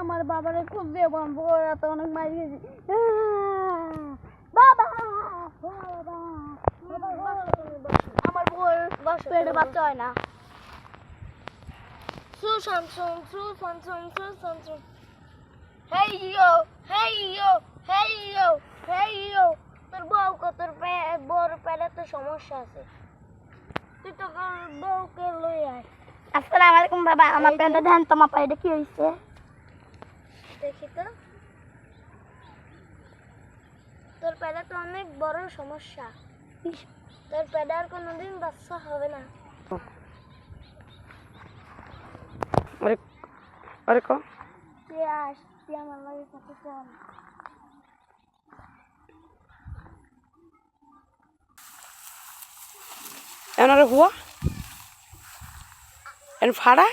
আমার বাবারে খুব দেবান বড় তো অনেক মার গেছি বাবা আমার বউর পেটে বাচ্চা হয় না তোর বউ তোর বউর পেটে তো সমস্যা আছে তুই তো বউকে লই আয় আসসালামু আলাইকুম বাবা আমার পেটে ধান তোমার পায়ে কি হইছে দেখি তো তোর পেটে তো অনেক বড় সমস্যা তোর পেটে আর কোনোদিন বাচ্চা হবে না আরে কো তুই আস তুই আমার লাগে সাথে চল এনারে হুয়া এন ফাড়া